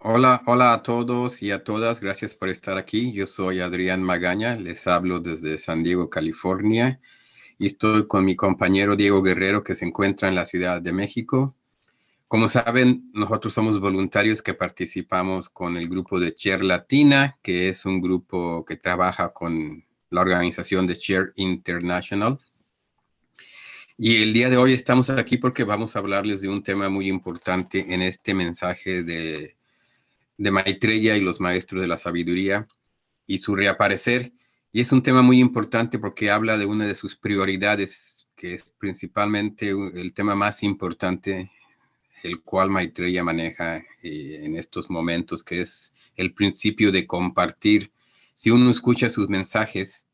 Hola, hola a todos y a todas. Gracias por estar aquí. Yo soy Adrián Magaña. Les hablo desde San Diego, California, y estoy con mi compañero Diego Guerrero, que se encuentra en la Ciudad de México. Como saben, nosotros somos voluntarios que participamos con el grupo de Share Latina, que es un grupo que trabaja con la organización de Share International. Y el día de hoy estamos aquí porque vamos a hablarles de un tema muy importante en este mensaje de Maitreya y los maestros de la sabiduría y su reaparecer. Y es un tema muy importante porque habla de una de sus prioridades, que es principalmente el tema más importante, el cual Maitreya maneja en estos momentos, que es el principio de compartir. Si uno escucha sus mensajes,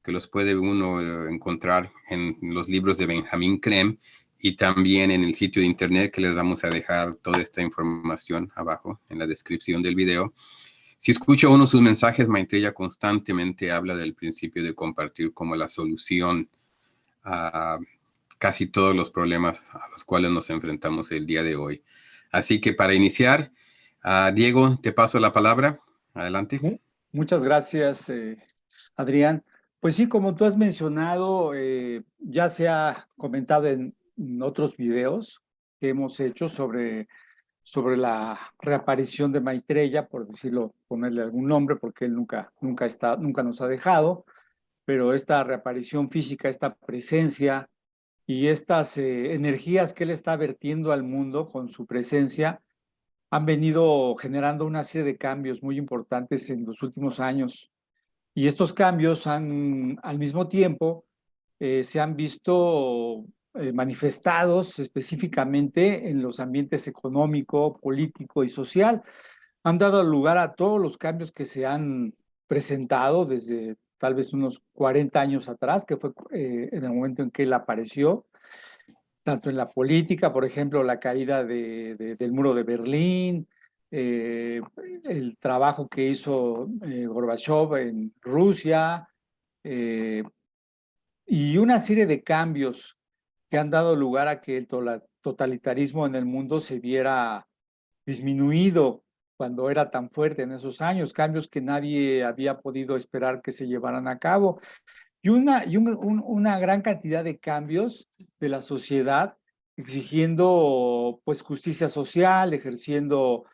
que los puede uno encontrar en los libros de Benjamin Creme y también en el sitio de internet, que les vamos a dejar toda esta información abajo en la descripción del video. Si escucha uno sus mensajes, Maitreya constantemente habla del principio de compartir como la solución a casi todos los problemas a los cuales nos enfrentamos el día de hoy. Así que para iniciar, Diego, te paso la palabra. Adelante. Muchas gracias, Adrián. Pues sí, como tú has mencionado, ya se ha comentado en otros videos que hemos hecho sobre la reaparición de Maitreya, por decirlo, ponerle algún nombre, porque él nunca nos ha dejado, pero esta reaparición física, esta presencia y estas energías que él está vertiendo al mundo con su presencia han venido generando una serie de cambios muy importantes en los últimos años. Y estos cambios al mismo tiempo, se han visto manifestados específicamente en los ambientes económico, político y social. Han dado lugar a todos los cambios que se han presentado desde tal vez unos 40 años atrás, que fue en el momento en que él apareció, tanto en la política, por ejemplo, la caída del muro de Berlín, eh, el trabajo que hizo Gorbachev en Rusia, eh, y una serie de cambios que han dado lugar a que el totalitarismo en el mundo se viera disminuido cuando era tan fuerte en esos años, cambios que nadie había podido esperar que se llevaran a cabo una gran cantidad de cambios de la sociedad exigiendo pues justicia social, ejerciendo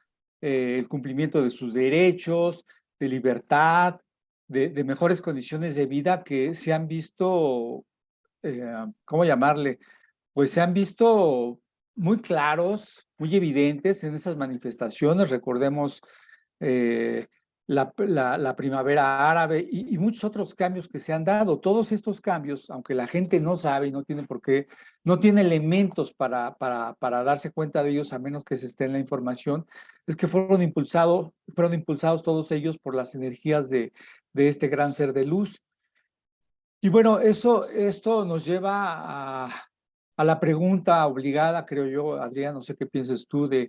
el cumplimiento de sus derechos, de libertad, de mejores condiciones de vida que se han visto, ¿cómo llamarle? Pues se han visto muy claros, muy evidentes en esas manifestaciones. Recordemos eh, la primavera árabe y muchos otros cambios que se han dado. Todos estos cambios, aunque la gente no sabe y no tiene por qué, no tiene elementos para darse cuenta de ellos a menos que se esté en la información, es que fueron impulsados todos ellos por las energías de este gran ser de luz. Y bueno, esto nos lleva a la pregunta obligada, creo yo, Adrián, no sé qué piensas tú, de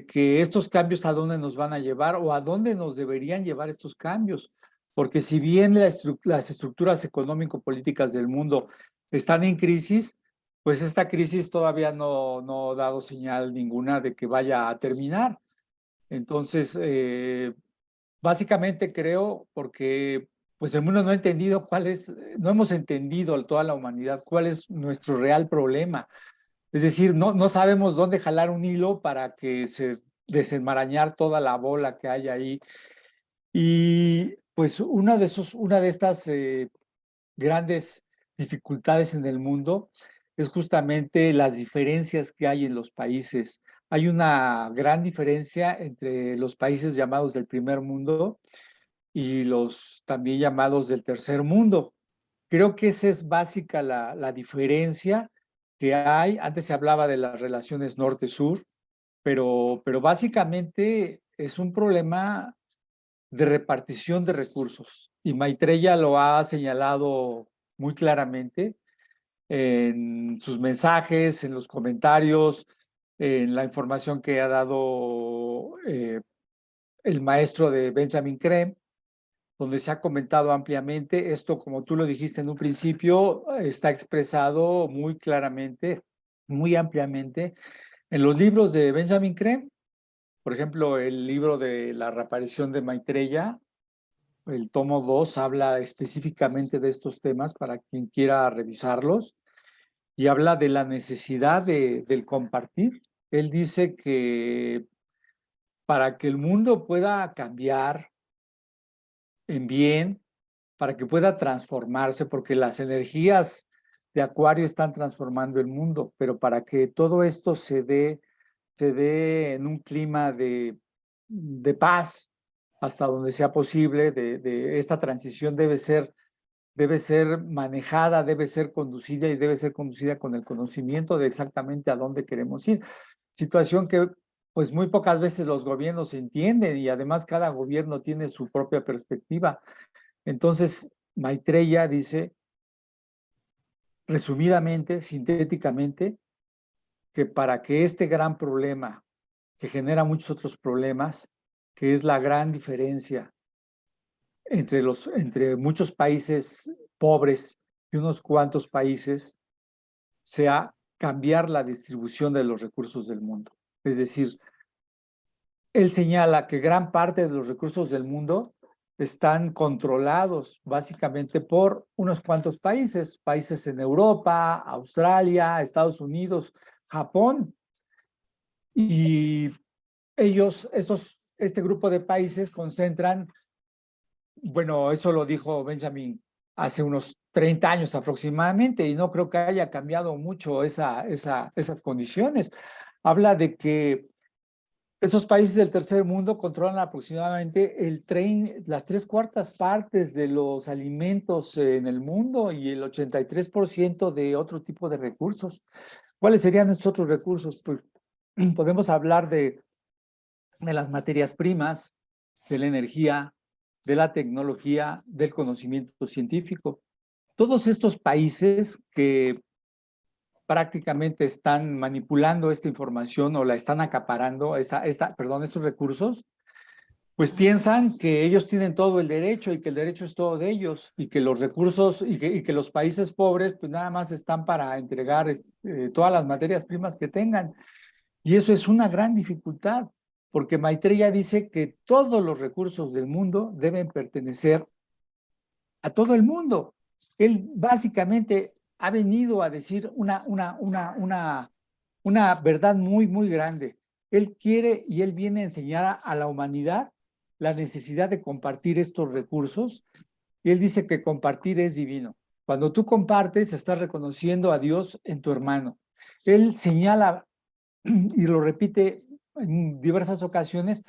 que estos cambios a dónde nos van a llevar o a dónde nos deberían llevar estos cambios. Porque si bien las estructuras económico-políticas del mundo están en crisis, pues esta crisis todavía no ha dado señal ninguna de que vaya a terminar. Entonces, básicamente creo porque pues el mundo no ha entendido no hemos entendido toda la humanidad cuál es nuestro real problema. Es decir, no sabemos dónde jalar un hilo para que se desenmarañar toda la bola que hay ahí. Y pues una de estas grandes dificultades en el mundo es justamente las diferencias que hay en los países. Hay una gran diferencia entre los países llamados del primer mundo y los también llamados del tercer mundo. Creo que esa es básica la diferencia que hay. Antes se hablaba de las relaciones norte-sur, pero básicamente es un problema de repartición de recursos. Y Maitreya lo ha señalado muy claramente en sus mensajes, en los comentarios, en la información que ha dado el maestro de Benjamin Creme, donde se ha comentado ampliamente. Esto, como tú lo dijiste en un principio, está expresado muy claramente, muy ampliamente en los libros de Benjamin Creme. por ejemplo, el libro de la reaparición de Maitreya, el tomo 2, habla específicamente de estos temas para quien quiera revisarlos y habla de la necesidad del compartir. Él dice que para que el mundo pueda cambiar en bien, para que pueda transformarse, porque las energías de Acuario están transformando el mundo, pero para que todo esto se dé en un clima de paz hasta donde sea posible, de esta transición debe ser manejada, debe ser conducida y debe ser conducida con el conocimiento de exactamente a dónde queremos ir. Situación que pues muy pocas veces los gobiernos entienden y además cada gobierno tiene su propia perspectiva. Entonces, Maitreya dice, resumidamente, sintéticamente, que para que este gran problema, que genera muchos otros problemas, que es la gran diferencia entre muchos países pobres y unos cuantos países, sea cambiar la distribución de los recursos del mundo. Es decir, él señala que gran parte de los recursos del mundo están controlados básicamente por unos cuantos países, países en Europa, Australia, Estados Unidos, Japón. Y este grupo de países concentran, bueno, eso lo dijo Benjamin hace unos 30 años aproximadamente, y no creo que haya cambiado mucho esas condiciones. Habla de que esos países del tercer mundo controlan aproximadamente las 3/4 partes de los alimentos en el mundo y el 83% de otro tipo de recursos. ¿Cuáles serían estos otros recursos? Pues podemos hablar de las materias primas, de la energía, de la tecnología, del conocimiento científico. Todos estos países que prácticamente están manipulando esta información o la están acaparando, estos recursos, pues piensan que ellos tienen todo el derecho y que el derecho es todo de ellos y que los recursos y que los países pobres pues nada más están para entregar todas las materias primas que tengan. Y eso es una gran dificultad, porque Maitreya dice que todos los recursos del mundo deben pertenecer a todo el mundo. Él básicamente ha venido a decir una verdad muy, muy grande. Él quiere y él viene a enseñar a la humanidad la necesidad de compartir estos recursos. Y él dice que compartir es divino. Cuando tú compartes, estás reconociendo a Dios en tu hermano. Él señala y lo repite en diversas ocasiones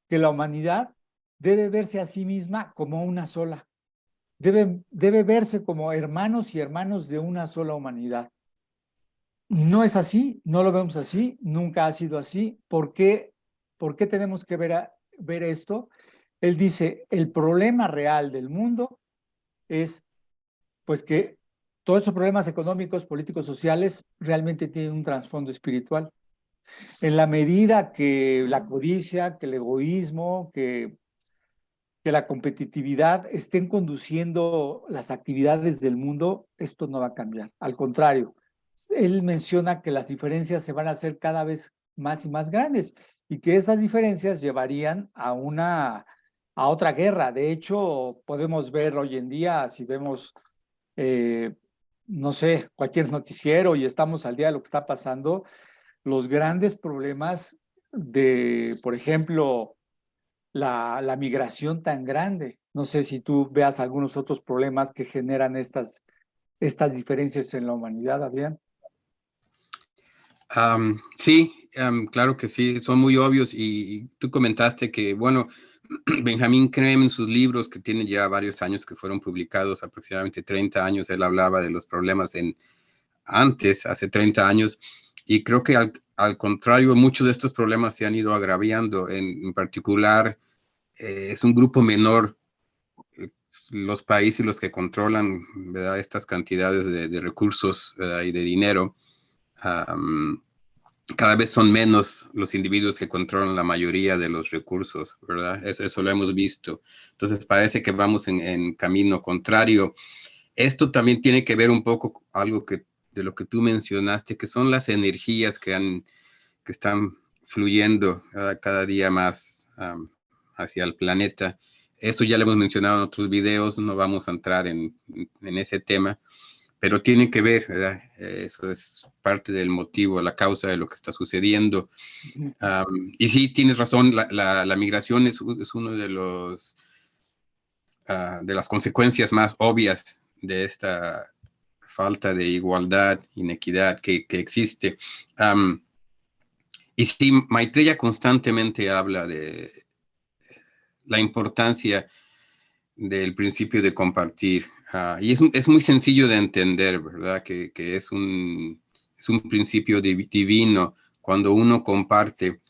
que la humanidad debe verse a sí misma como una sola. Debe verse como hermanos y hermanos de una sola humanidad. No es así, no lo vemos así, nunca ha sido así. ¿Por qué tenemos que ver esto? Él dice, el problema real del mundo es pues que todos esos problemas económicos, políticos, sociales realmente tienen un trasfondo espiritual. En la medida que la codicia, que el egoísmo, que la competitividad estén conduciendo las actividades del mundo, esto no va a cambiar. Al contrario, él menciona que las diferencias se van a hacer cada vez más y más grandes y que esas diferencias llevarían a otra guerra. De hecho, podemos ver hoy en día, si vemos, eh, no sé, cualquier noticiero y estamos al día de lo que está pasando, los grandes problemas de, por ejemplo, la migración tan grande. No sé si tú veas algunos otros problemas que generan estas diferencias en la humanidad, Adrián. Sí, claro que sí, son muy obvios y tú comentaste que, bueno, Benjamín Creme en sus libros que tienen ya varios años que fueron publicados, aproximadamente 30 años, él hablaba de los problemas hace 30 años, y creo que al contrario, muchos de estos problemas se han ido agraviando, en particular es un grupo menor, los países los que controlan, ¿verdad?, estas cantidades de recursos, ¿verdad?, y de dinero. Cada vez son menos los individuos que controlan la mayoría de los recursos, ¿verdad? Eso lo hemos visto. Entonces parece que vamos en camino contrario. Esto también tiene que ver un poco algo de lo que tú mencionaste, que son las energías que están fluyendo cada día más hacia el planeta. Esto ya lo hemos mencionado en otros videos, no vamos a entrar en ese tema, pero tiene que ver, ¿verdad? Eso es parte del motivo, la causa de lo que está sucediendo. Y sí, tienes razón, la migración es uno de los de las consecuencias más obvias de esta falta de igualdad, inequidad que existe. Y sí, Maitreya constantemente habla de la importancia del principio de compartir. Y es muy sencillo de entender, ¿verdad? Que es un principio divino. Cuando uno comparte,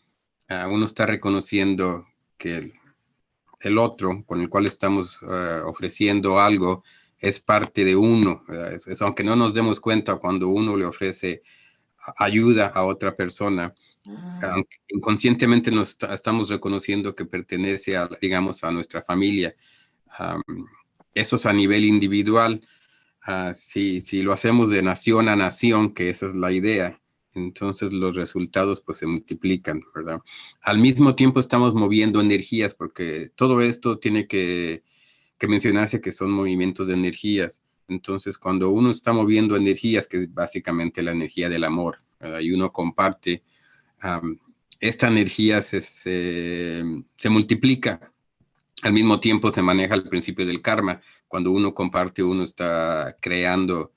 uno está reconociendo que el otro con el cual estamos ofreciendo algo es parte de uno. Aunque no nos demos cuenta cuando uno le ofrece ayuda a otra persona, aunque inconscientemente estamos reconociendo que pertenece a, digamos, a nuestra familia. Um, Eso es a nivel individual. Si lo hacemos de nación a nación, que esa es la idea, entonces los resultados pues se multiplican, ¿verdad? Al mismo tiempo estamos moviendo energías, porque todo esto tiene que mencionarse que son movimientos de energías. Entonces, cuando uno está moviendo energías, que es básicamente la energía del amor, ¿verdad? Y uno comparte, um, esta energía se multiplica. Al mismo tiempo se maneja el principio del karma. Cuando uno comparte, uno está creando,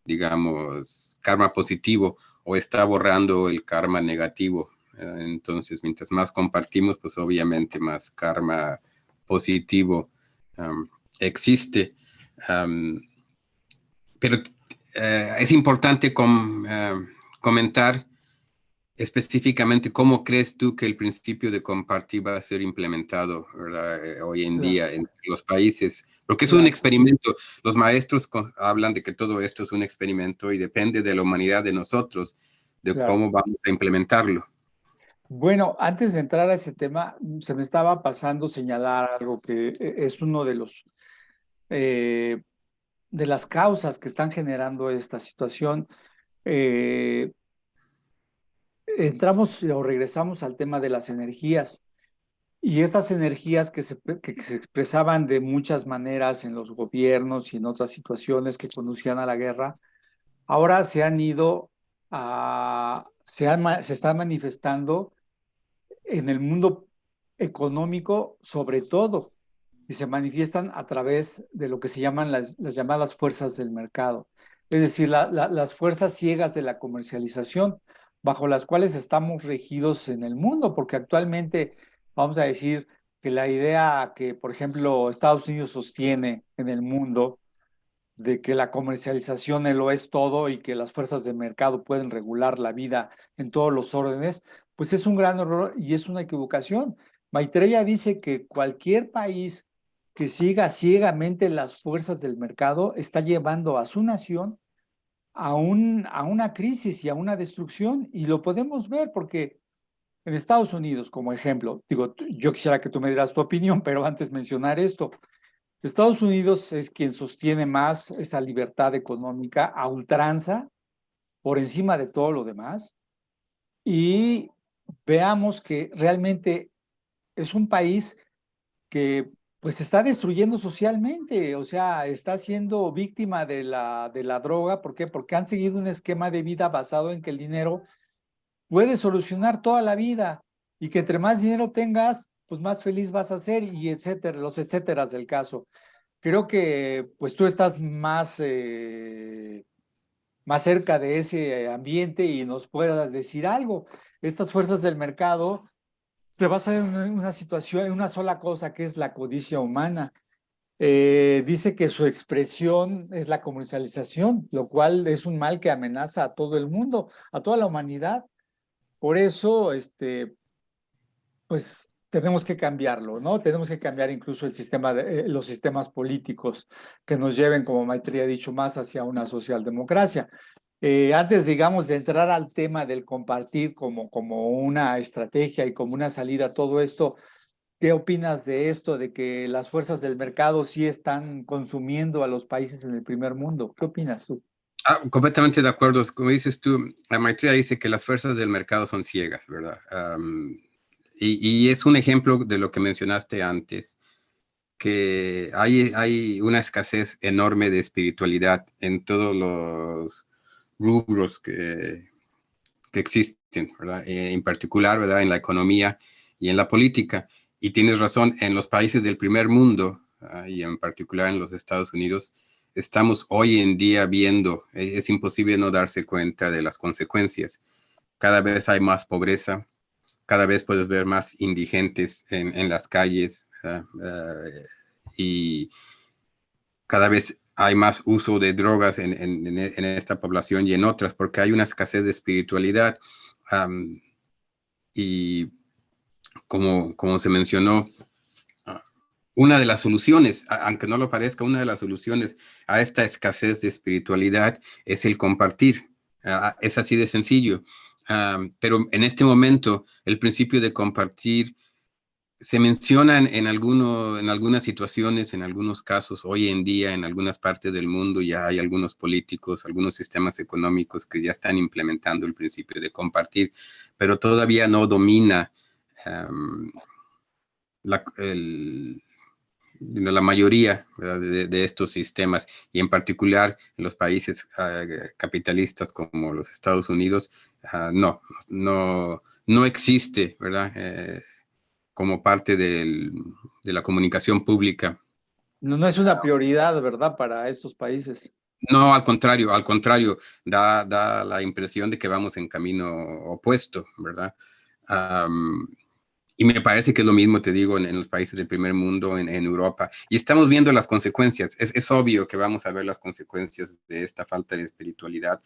digamos, karma positivo o está borrando el karma negativo. Entonces, mientras más compartimos, pues obviamente más karma positivo um, existe. Um, pero es importante comentar específicamente, ¿cómo crees tú que el principio de compartir va a ser implementado, ¿verdad? Hoy en Claro, día en los países? Porque es un claro, experimento. Los maestros hablan de que todo esto es un experimento y depende de la humanidad de nosotros, de claro. cómo vamos a implementarlo. Bueno, antes de entrar a ese tema, se me estaba pasando señalar algo que es uno eh, de las causas que están generando esta situación. Eh, Entramos o regresamos al tema de las energías y estas energías que se expresaban de muchas maneras en los gobiernos y en otras situaciones que conducían a la guerra, ahora se han ido se están manifestando en el mundo económico sobre todo y se manifiestan a través de lo que se llaman las llamadas fuerzas del mercado, es decir, las fuerzas ciegas de la comercialización bajo las cuales estamos regidos en el mundo, porque actualmente vamos a decir que la idea que, por ejemplo, Estados Unidos sostiene en el mundo de que la comercialización lo es todo y que las fuerzas de mercado pueden regular la vida en todos los órdenes, pues es un gran error y es una equivocación. Maitreya dice que cualquier país que siga ciegamente las fuerzas del mercado está llevando a su nación a una crisis y a una destrucción, y lo podemos ver porque en Estados Unidos, como ejemplo, digo, yo quisiera que tú me dieras tu opinión, pero antes mencionar esto. Estados Unidos es quien sostiene más esa libertad económica a ultranza por encima de todo lo demás, y veamos que realmente es un país que pues se está destruyendo socialmente, o sea, está siendo víctima de de la droga. ¿Por qué? Porque han seguido un esquema de vida basado en que el dinero puede solucionar toda la vida y que entre más dinero tengas, pues más feliz vas a ser, y etcétera, los etcéteras del caso. Creo que pues tú estás más cerca de ese ambiente y nos puedas decir algo. Estas fuerzas del mercado se basan en una situación, en una sola cosa, que es la codicia humana. Dice que su expresión es la comercialización, lo cual es un mal que amenaza a todo el mundo, a toda la humanidad. Por eso, pues tenemos que cambiarlo, ¿no? Tenemos que cambiar incluso el sistema los sistemas políticos que nos lleven, como Maitreya ha dicho, más hacia una socialdemocracia. Antes, digamos, de entrar al tema del compartir como una estrategia y como una salida a todo esto, ¿qué opinas de esto, de que las fuerzas del mercado sí están consumiendo a los países en el primer mundo? ¿Qué opinas tú? Completamente de acuerdo. Como dices tú, la maestría dice que las fuerzas del mercado son ciegas, ¿verdad? Y es un ejemplo de lo que mencionaste antes, que hay una escasez enorme de espiritualidad en todos los rubros que existen, ¿verdad? En particular, ¿verdad? En la economía y en la política. Y tienes razón, en los países del primer mundo, y en particular en los Estados Unidos, estamos hoy en día viendo, es imposible no darse cuenta de las consecuencias. Cada vez hay más pobreza, cada vez puedes ver más indigentes en las calles, y cada vez hay más uso de drogas en esta población y en otras, porque hay una escasez de espiritualidad. Um, y como se mencionó, una de las soluciones, aunque no lo parezca, una de las soluciones a esta escasez de espiritualidad es el compartir. Es así de sencillo. Pero en este momento, el principio de compartir se menciona en algunas situaciones, en algunos casos, hoy en día, en algunas partes del mundo, ya hay algunos políticos, algunos sistemas económicos que ya están implementando el principio de compartir, pero todavía no domina um, la, el, la mayoría de estos sistemas, y en particular en los países capitalistas como los Estados Unidos, no existe, ¿verdad? Como parte de la comunicación pública. No, no es una prioridad, ¿verdad?, para estos países. No, al contrario, da la impresión de que vamos en camino opuesto, ¿verdad? Um, y me parece que es lo mismo, te digo, en los países del primer mundo, en Europa. Y estamos viendo las consecuencias. Es obvio que vamos a ver las consecuencias de esta falta de espiritualidad.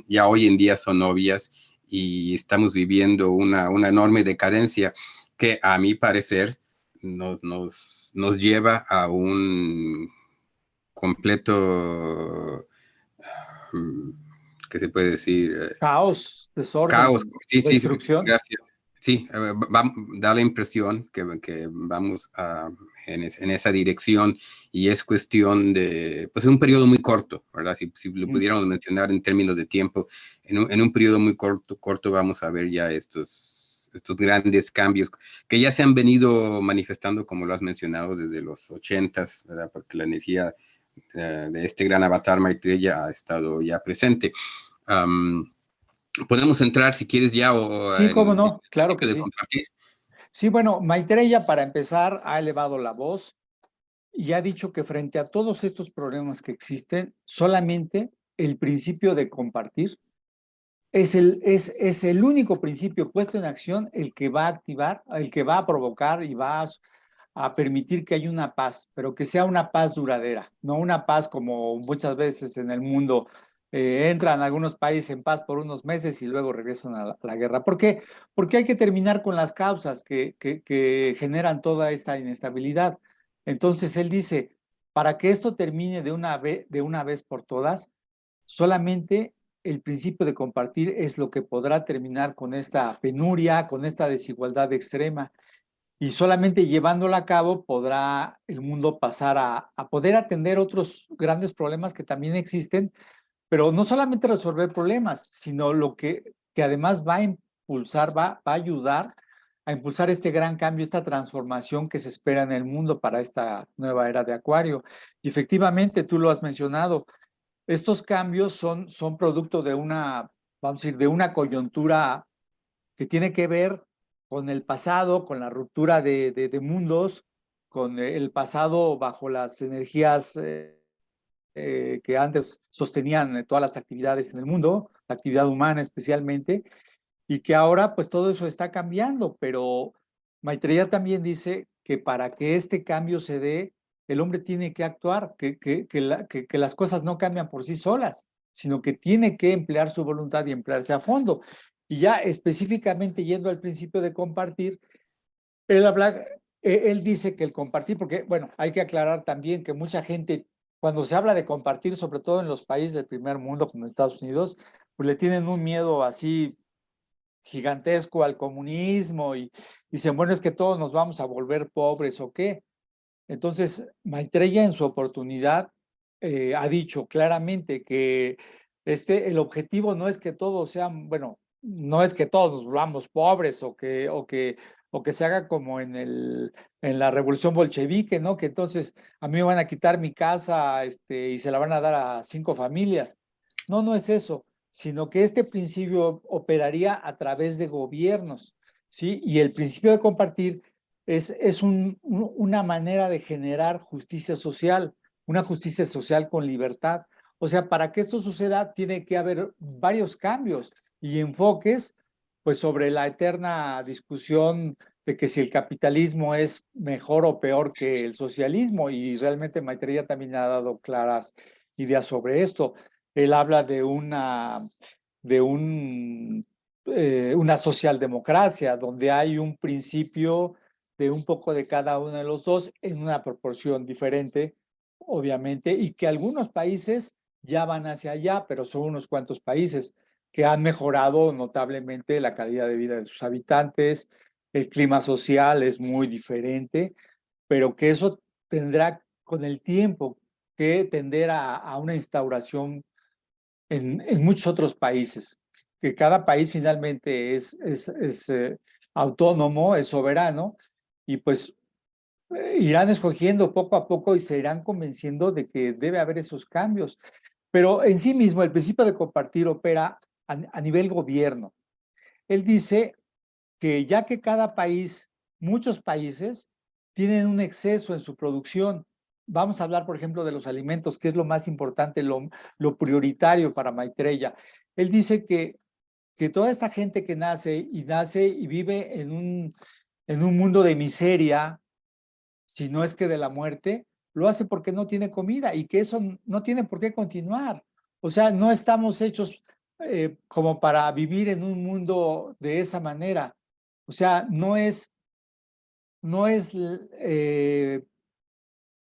Ya hoy en día son obvias, y estamos viviendo una enorme decadencia que, a mi parecer, nos lleva a un completo, ¿qué se puede decir? Caos, Caos. desorden, Sí, sí, destrucción. gracias. Sí, da la impresión que vamos en esa dirección, y es cuestión de, pues, un periodo muy corto, ¿verdad? Si lo pudiéramos mencionar en términos de tiempo, en un periodo muy corto vamos a ver ya estos grandes cambios que ya se han venido manifestando, como lo has mencionado, desde los 80s, ¿verdad? Porque la energía de este gran avatar Maitreya ha estado ya presente. Um, Podemos entrar, si quieres, ya o Sí, cómo en el no, claro que principio de sí. compartir. Sí, bueno, Maitreya, para empezar, ha elevado la voz y ha dicho que frente a todos estos problemas que existen, solamente el principio de compartir es el único principio puesto en acción el que va a activar, el que va a provocar y va a permitir que haya una paz, pero que sea una paz duradera, no una paz como muchas veces en el mundo entran algunos países en paz por unos meses y luego regresan a la guerra. ¿Por qué? Porque hay que terminar con las causas que generan toda esta inestabilidad. Entonces él dice, para que esto termine de una vez por todas, solamente el principio de compartir es lo que podrá terminar con esta penuria, con esta desigualdad extrema. Y solamente llevándola a cabo podrá el mundo pasar a poder atender otros grandes problemas que también existen, pero no solamente resolver problemas, sino lo que además va a impulsar, va a ayudar a impulsar este gran cambio, esta transformación que se espera en el mundo para esta nueva era de Acuario. Y efectivamente, tú lo has mencionado, estos cambios son producto de una, vamos a decir, de una coyuntura que tiene que ver con el pasado, con la ruptura de mundos, con el pasado bajo las energías que antes sostenían todas las actividades en el mundo, la actividad humana especialmente, y que ahora pues todo eso está cambiando, pero Maitreya también dice que para que este cambio se dé, el hombre tiene que actuar, que las cosas no cambian por sí solas, sino que tiene que emplear su voluntad y emplearse a fondo. Y ya específicamente yendo al principio de compartir, él habla, él dice que el compartir, porque bueno, hay que aclarar también que mucha gente, cuando se habla de compartir, sobre todo en los países del primer mundo como Estados Unidos, pues le tienen un miedo así gigantesco al comunismo y dicen, bueno, es que todos nos vamos a volver pobres o qué. Entonces, Maitreya en su oportunidad ha dicho claramente que el objetivo no es que todos sean, bueno, no es que todos nos volvamos pobres o que se haga como en la revolución bolchevique, ¿no? Que entonces a mí me van a quitar mi casa, y se la van a dar a 5 familias. No, no es eso, sino que este principio operaría a través de gobiernos, ¿sí? Y el principio de compartir es una manera de generar justicia social, una justicia social con libertad. O sea, para que esto suceda, tiene que haber varios cambios y enfoques, pues sobre la eterna discusión de que si el capitalismo es mejor o peor que el socialismo, y realmente Maitreya también ha dado claras ideas sobre esto. Él habla de una socialdemocracia donde hay un principio de un poco de cada uno de los dos en una proporción diferente, obviamente, y que algunos países ya van hacia allá, pero son unos cuantos países que han mejorado notablemente la calidad de vida de sus habitantes, el clima social es muy diferente, pero que eso tendrá con el tiempo que tender a una instauración en muchos otros países, que cada país finalmente es autónomo, es soberano, y pues irán escogiendo poco a poco y se irán convenciendo de que debe haber esos cambios. Pero en sí mismo, el principio de compartir opera a nivel gobierno. Él dice que ya que cada país, muchos países, tienen un exceso en su producción. Vamos a hablar, por ejemplo, de los alimentos, que es lo más importante, lo prioritario para Maitreya. Él dice que toda esta gente que nace y vive en un mundo de miseria, si no es que de la muerte, lo hace porque no tiene comida y que eso no tiene por qué continuar. O sea, no estamos hechos como para vivir en un mundo de esa manera. O sea, no es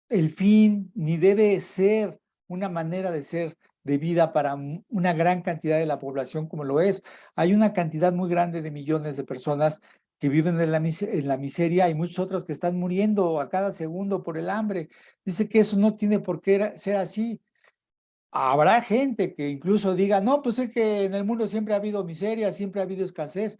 el fin ni debe ser una manera de ser de vida para una gran cantidad de la población como lo es. Hay una cantidad muy grande de millones de personas que viven en la miseria y muchos otros que están muriendo a cada segundo por el hambre. Dice que eso no tiene por qué ser así. Habrá gente que incluso diga, no, pues es que en el mundo siempre ha habido miseria, siempre ha habido escasez.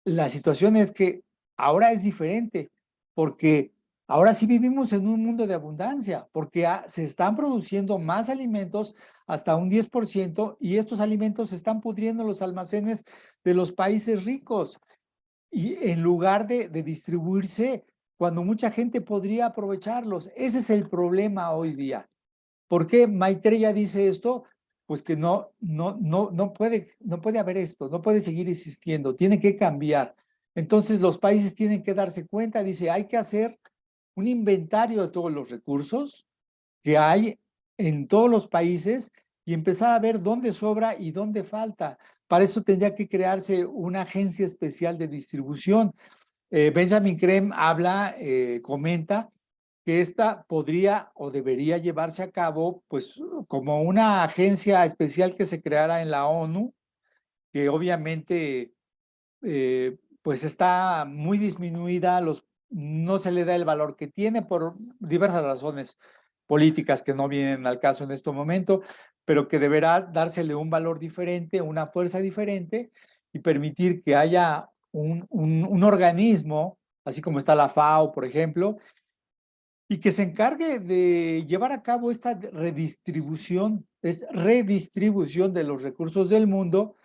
La situación es que ahora es diferente, porque ahora sí vivimos en un mundo de abundancia, porque se están produciendo más alimentos, hasta un 10%, y estos alimentos se están pudriendo en los almacenes de los países ricos, y en lugar de distribuirse cuando mucha gente podría aprovecharlos. Ese es el problema hoy día. ¿Por qué Maitreya dice esto? Pues que no puede haber esto, no puede seguir existiendo, tiene que cambiar. Entonces los países tienen que darse cuenta, dice, hay que hacer un inventario de todos los recursos que hay en todos los países y empezar a ver dónde sobra y dónde falta. Para eso tendría que crearse una agencia especial de distribución. Benjamin Creme comenta que esta podría o debería llevarse a cabo, pues, como una agencia especial que se creara en la ONU, que obviamente, pues, está muy disminuida, no se le da el valor que tiene por diversas razones políticas que no vienen al caso en este momento, pero que deberá dársele un valor diferente, una fuerza diferente y permitir que haya un organismo, así como está la FAO, por ejemplo, y que se encargue de llevar a cabo esta redistribución de los recursos del mundo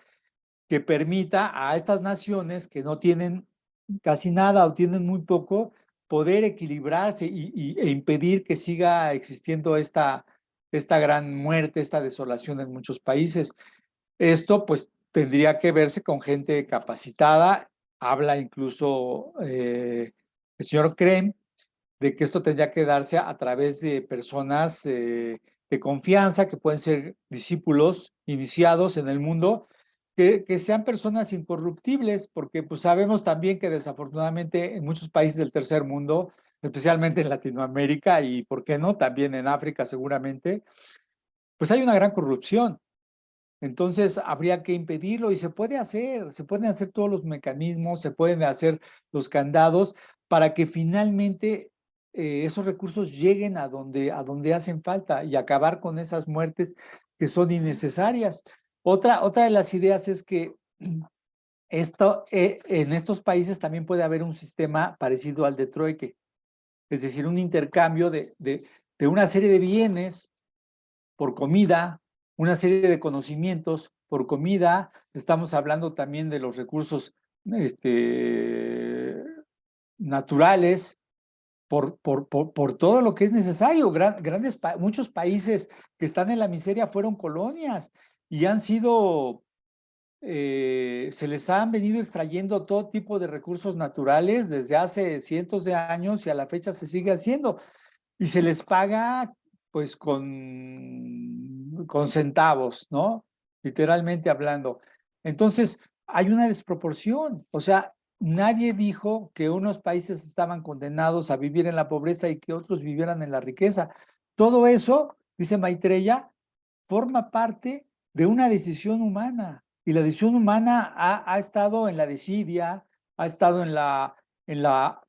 que permita a estas naciones que no tienen casi nada o tienen muy poco, poder equilibrarse e impedir que siga existiendo esta gran muerte, esta desolación en muchos países. Esto pues tendría que verse con gente capacitada, habla incluso el señor Krem, de que esto tendría que darse a través de personas de confianza, que pueden ser discípulos iniciados en el mundo, que sean personas incorruptibles, porque pues sabemos también que desafortunadamente en muchos países del tercer mundo, especialmente en Latinoamérica y, ¿por qué no?, también en África seguramente, pues hay una gran corrupción. Entonces habría que impedirlo y se pueden hacer todos los mecanismos, se pueden hacer los candados para que finalmente esos recursos lleguen a donde hacen falta y acabar con esas muertes que son innecesarias. Otra de las ideas es que en estos países también puede haber un sistema parecido al de trueque, es decir, un intercambio de una serie de bienes por comida, una serie de conocimientos por comida. Estamos hablando también de los recursos naturales, por todo lo que es necesario. Muchos países que están en la miseria fueron colonias y han sido, se les han venido extrayendo todo tipo de recursos naturales desde hace cientos de años y a la fecha se sigue haciendo. Y se les paga pues con centavos, ¿no? Literalmente hablando. Entonces, hay una desproporción. O sea, nadie dijo que unos países estaban condenados a vivir en la pobreza y que otros vivieran en la riqueza. Todo eso, dice Maitreya, forma parte de una decisión humana. Y la decisión humana ha estado en la desidia, ha estado en la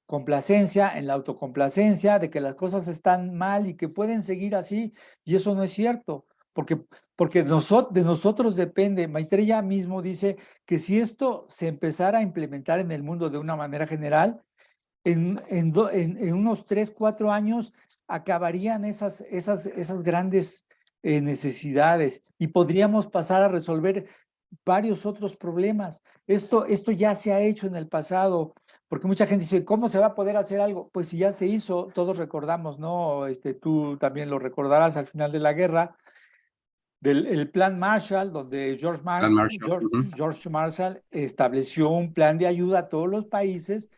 complacencia, en la autocomplacencia, de que las cosas están mal y que pueden seguir así, y eso no es cierto, porque de nosotros depende. Maitreya mismo dice que si esto se empezara a implementar en el mundo de una manera general, en unos 3, 4 años acabarían esas grandes necesidades y podríamos pasar a resolver varios otros problemas. Esto ya se ha hecho en el pasado, porque mucha gente dice, ¿cómo se va a poder hacer algo? Pues si ya se hizo, todos recordamos, ¿no? Tú también lo recordarás al final de la guerra, del el plan Marshall, donde Plan Marshall. Ujú. George Marshall estableció un plan de ayuda a todos los países,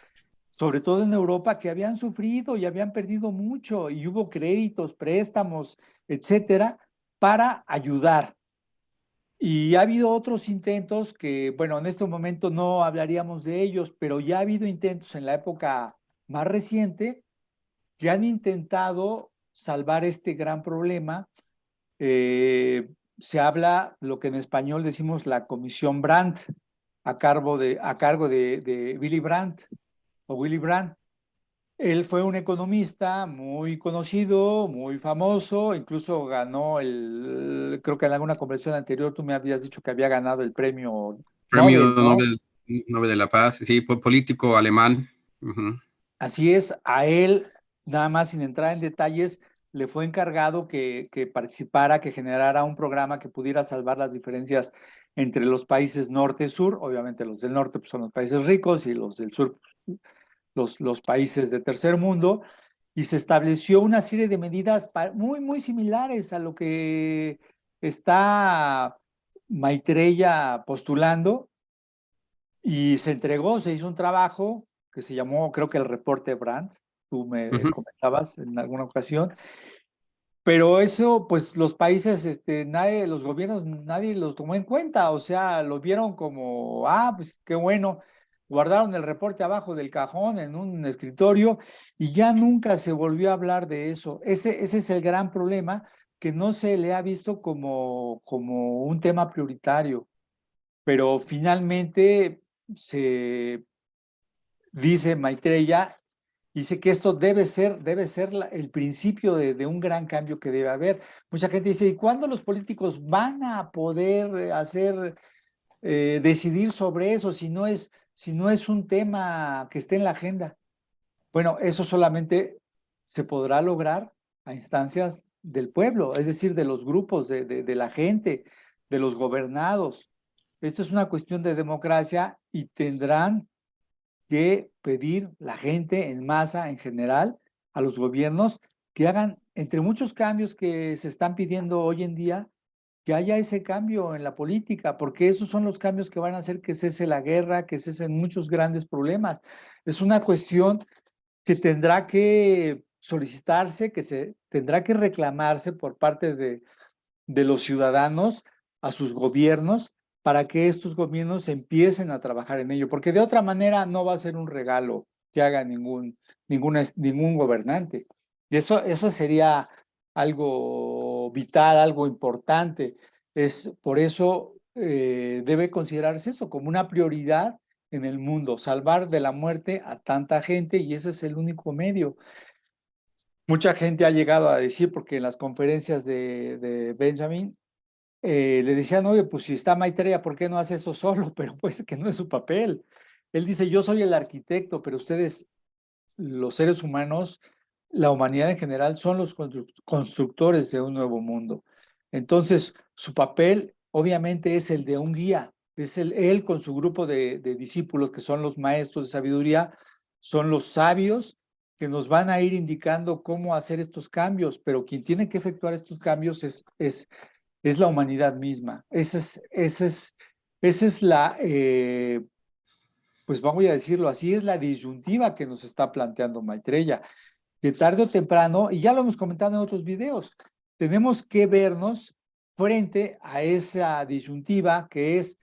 sobre todo en Europa, que habían sufrido y habían perdido mucho, y hubo créditos, préstamos, etcétera, para ayudar. Y ha habido otros intentos que, bueno, en este momento no hablaríamos de ellos, pero ya ha habido intentos en la época más reciente que han intentado salvar este gran problema. Se habla lo que en español decimos la Comisión Brandt, a cargo de Willy Brandt o Willy Brandt. Él fue un economista muy conocido, muy famoso, incluso ganó creo que en alguna conversación anterior tú me habías dicho que había ganado el premio Premio Nobel, ¿no? Nobel de la Paz, sí, político alemán. Ujú. Así es, a él, nada más sin entrar en detalles, le fue encargado que participara, que generara un programa que pudiera salvar las diferencias entre los países norte-sur. Obviamente los del norte pues, son los países ricos y los del sur, los países de tercer mundo. Y se estableció una serie de medidas muy similares a lo que está Maitreya postulando, y se entregó, se hizo un trabajo que se llamó, creo que el reporte Brandt, tú me Ujú. comentabas en alguna ocasión, pero eso, pues los países, nadie, los gobiernos, nadie los tomó en cuenta, o sea, lo vieron como, pues qué bueno, guardaron el reporte abajo del cajón en un escritorio y ya nunca se volvió a hablar de eso. Ese es el gran problema, que no se le ha visto como un tema prioritario, pero finalmente se dice Maitreya, dice que esto debe ser el principio de un gran cambio que debe haber. Mucha gente dice, ¿y cuándo los políticos van a poder decidir sobre eso si no es un tema que esté en la agenda? Bueno, eso solamente se podrá lograr a instancias del pueblo, es decir, de los grupos, de la gente, de los gobernados. Esto es una cuestión de democracia y tendrán que pedir la gente en masa, en general, a los gobiernos que hagan, entre muchos cambios que se están pidiendo hoy en día, que haya ese cambio en la política, porque esos son los cambios que van a hacer que cese la guerra, que cesen muchos grandes problemas. Es una cuestión que tendrá que solicitarse, que se tendrá que reclamarse por parte de los ciudadanos a sus gobiernos para que estos gobiernos empiecen a trabajar en ello, porque de otra manera no va a ser un regalo que haga ningún gobernante. Y eso sería algo vital, algo importante. Por eso debe considerarse eso como una prioridad en el mundo, salvar de la muerte a tanta gente, y ese es el único medio. mucha gente ha llegado a decir, porque en las conferencias de Benjamin, le decían, oye, pues si está Maitreya, ¿por qué no hace eso solo? Pero pues que no es su papel. Él dice, yo soy el arquitecto, pero ustedes, los seres humanos, la humanidad en general, son los constructores de un nuevo mundo. Entonces, su papel obviamente es el de un guía, es él con su grupo de discípulos, que son los maestros de sabiduría, son los sabios que nos van a ir indicando cómo hacer estos cambios, pero quien tiene que efectuar estos cambios es la humanidad misma. Esa es la, pues vamos a decirlo así, es la disyuntiva que nos está planteando Maitreya, que tarde o temprano, y ya lo hemos comentado en otros videos, tenemos que vernos frente a esa disyuntiva que es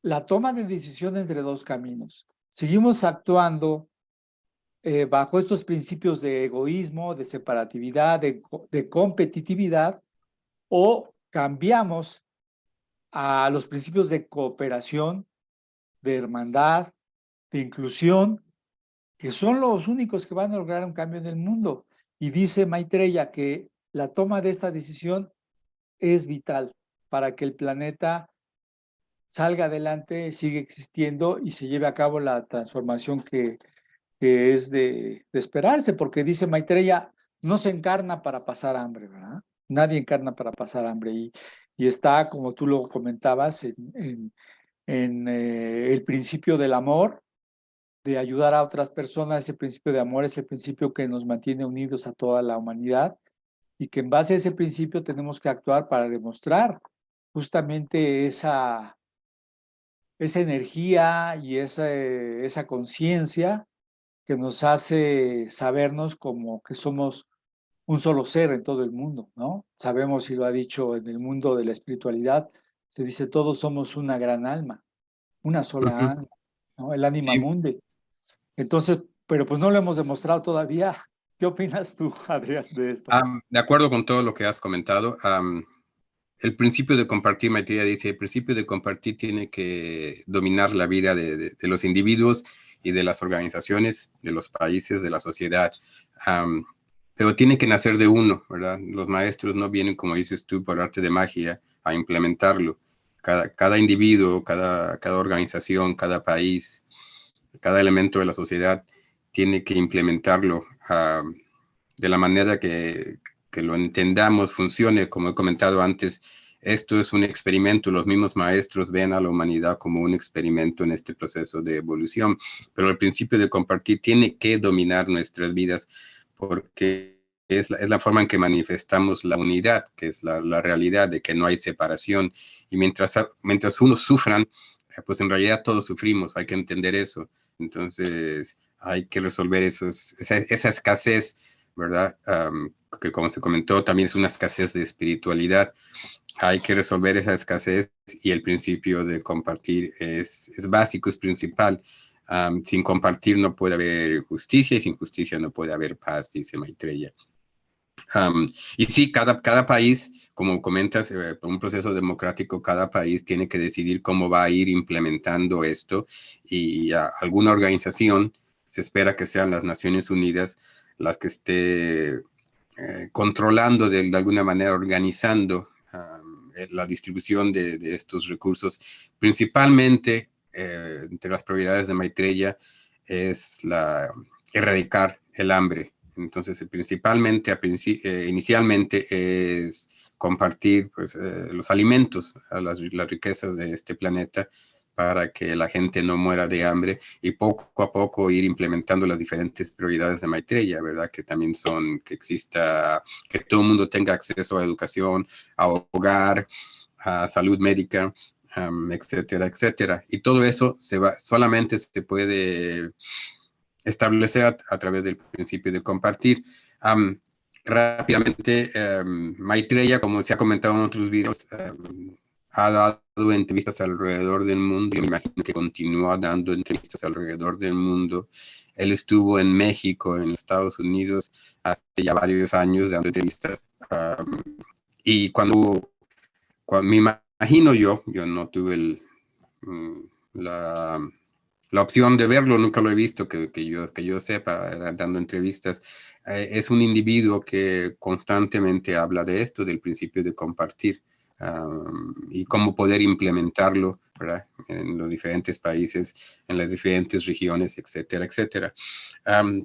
la toma de decisión entre dos caminos. Seguimos actuando bajo estos principios de egoísmo, de separatividad, de competitividad, o cambiamos a los principios de cooperación, de hermandad, de inclusión, que son los únicos que van a lograr un cambio en el mundo. Y dice Maitreya que la toma de esta decisión es vital para que el planeta salga adelante, siga existiendo y se lleve a cabo la transformación que es de esperarse, porque dice Maitreya, no se encarna para pasar hambre, ¿verdad? Nadie encarna para pasar hambre y está, como tú lo comentabas, en el principio del amor, de ayudar a otras personas. Ese principio de amor es el principio que nos mantiene unidos a toda la humanidad y que en base a ese principio tenemos que actuar para demostrar justamente esa energía y esa conciencia que nos hace sabernos como que somos un solo ser en todo el mundo, ¿no? Sabemos, y lo ha dicho en el mundo de la espiritualidad, se dice todos somos una gran alma, una sola Ujú. alma, ¿no? El ánima Sí, mundi. Entonces, pero pues no lo hemos demostrado todavía. ¿Qué opinas tú, Adrián, de esto? de acuerdo con todo lo que has comentado, el principio de compartir, Maitreya dice, el principio de compartir tiene que dominar la vida de los individuos y de las organizaciones, de los países, de la sociedad. Um, pero tiene que nacer de uno, ¿verdad? Los maestros no vienen, como dices tú, por arte de magia a implementarlo. Cada individuo, cada organización, cada país, cada elemento de la sociedad tiene que implementarlo de la manera que lo entendamos, funcione. Como he comentado antes, esto es un experimento. Los mismos maestros ven a la humanidad como un experimento en este proceso de evolución, pero el principio de compartir tiene que dominar nuestras vidas porque es la forma en que manifestamos la unidad, que es la realidad de que no hay separación. Y mientras unos sufran, pues en realidad todos sufrimos, hay que entender eso. Entonces hay que resolver esa escasez, ¿verdad? Que como se comentó, también es una escasez de espiritualidad. Hay que resolver esa escasez y el principio de compartir es básico, es principal. Sin compartir no puede haber justicia y sin justicia no puede haber paz, dice Maitreya. Y sí, cada país, como comentas, por un proceso democrático, cada país tiene que decidir cómo va a ir implementando esto y alguna organización, se espera que sean las Naciones Unidas, las que esté controlando de alguna manera, organizando la distribución de estos recursos. Principalmente, entre las prioridades de Maitreya, es erradicar el hambre. Entonces, principalmente, inicialmente es compartir pues, los alimentos, las riquezas de este planeta para que la gente no muera de hambre y poco a poco ir implementando las diferentes prioridades de Maitreya, ¿verdad? Que también son que exista, que todo el mundo tenga acceso a educación, a hogar, a salud médica, etcétera, etcétera. Y todo eso solamente se puede establecer a través del principio de compartir. Rápidamente, Maitreya, como se ha comentado en otros videos, ha dado entrevistas alrededor del mundo. Yo me imagino que continúa dando entrevistas alrededor del mundo. Él estuvo en México, en Estados Unidos, hace ya varios años dando entrevistas. Y me imagino yo no tuve la la opción de verlo, nunca lo he visto, que yo sepa, dando entrevistas. Es un individuo que constantemente habla de esto, del principio de compartir, y cómo poder implementarlo, ¿verdad? En los diferentes países, en las diferentes regiones, etcétera, etcétera.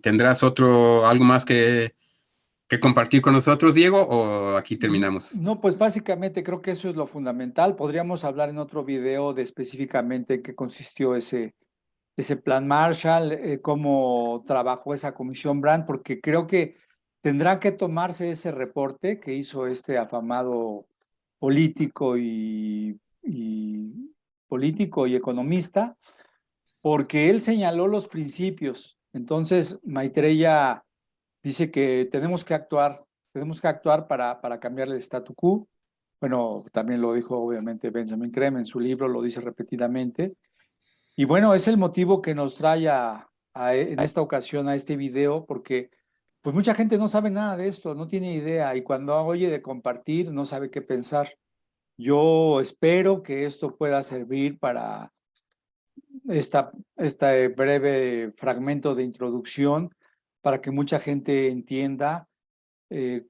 ¿Tendrás algo más que compartir con nosotros, Diego, o aquí terminamos? No, pues básicamente creo que eso es lo fundamental. Podríamos hablar en otro video de específicamente en qué consistió ese plan Marshall, cómo trabajó esa comisión Brandt, porque creo que tendrá que tomarse ese reporte que hizo este afamado político político y economista, porque él señaló los principios. Entonces, Maitreya dice que tenemos que actuar para cambiar el statu quo. Bueno, también lo dijo obviamente Benjamin Creme en su libro, lo dice repetidamente. Y bueno, es el motivo que nos trae en esta ocasión a este video, porque pues mucha gente no sabe nada de esto, no tiene idea, y cuando oye de compartir no sabe qué pensar. Yo espero que esto pueda servir para este breve fragmento de introducción, para que mucha gente entienda eh,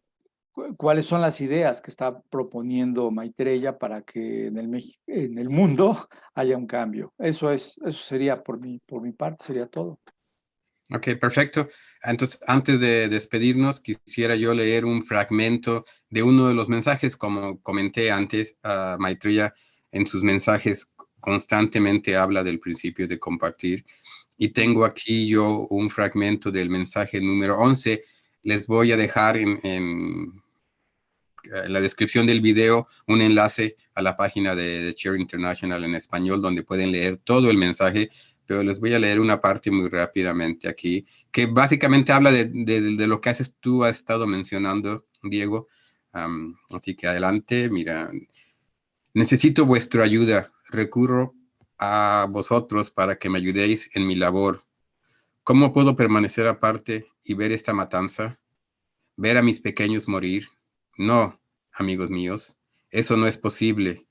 cuáles son las ideas que está proponiendo Maitreya para que en el mundo haya un cambio. Eso sería por mi parte, sería todo. Ok, perfecto. Entonces, antes de despedirnos, quisiera yo leer un fragmento de uno de los mensajes, como comenté antes, Maitreya en sus mensajes constantemente habla del principio de compartir. Y tengo aquí yo un fragmento del mensaje número 11. Les voy a dejar en la descripción del video un enlace a la página de Share International en español, donde pueden leer todo el mensaje, pero les voy a leer una parte muy rápidamente aquí, que básicamente habla de lo que tú has estado mencionando, Diego. Así que adelante, mira, necesito vuestra ayuda, recurro a vosotros para que me ayudéis en mi labor. ¿Cómo puedo permanecer aparte y ver esta matanza? ¿Ver a mis pequeños morir? No, amigos míos, eso no es posible.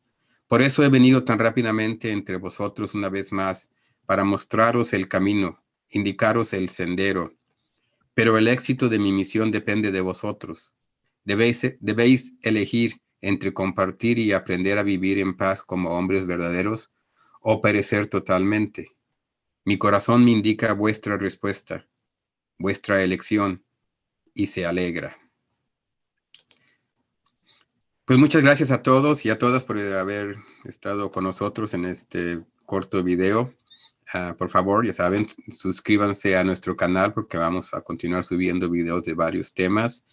Por eso he venido tan rápidamente entre vosotros una vez más, para mostraros el camino, indicaros el sendero. Pero el éxito de mi misión depende de vosotros. Debéis elegir entre compartir y aprender a vivir en paz como hombres verdaderos, o perecer totalmente. Mi corazón me indica vuestra respuesta, vuestra elección, y se alegra. Pues muchas gracias a todos y a todas por haber estado con nosotros en este corto video. Por favor, ya saben, suscríbanse a nuestro canal porque vamos a continuar subiendo videos de varios temas.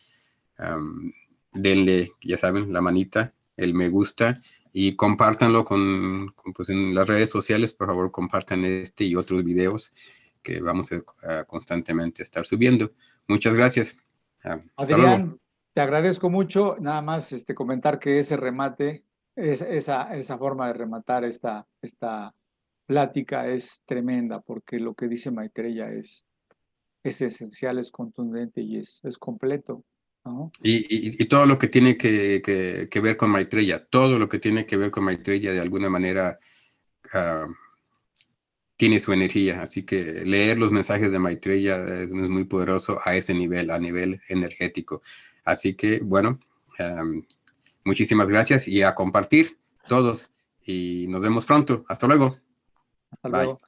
Denle, ya saben, la manita, el me gusta, y compártanlo pues en las redes sociales. Por favor, compartan este y otros videos que vamos a constantemente estar subiendo. Muchas gracias. Hasta luego. Adrián, te agradezco mucho. Nada más comentar que ese remate, esa forma de rematar esta plática es tremenda, porque lo que dice Maitreya es esencial, es contundente y es completo, ¿no? Y todo lo que tiene que ver con Maitreya, todo lo que tiene que ver con Maitreya de alguna manera uh, tiene su energía. Así que leer los mensajes de Maitreya es muy poderoso a ese nivel, a nivel energético. Así que, bueno, muchísimas gracias y a compartir todos. Y nos vemos pronto. Hasta luego. Hasta Bye. luego.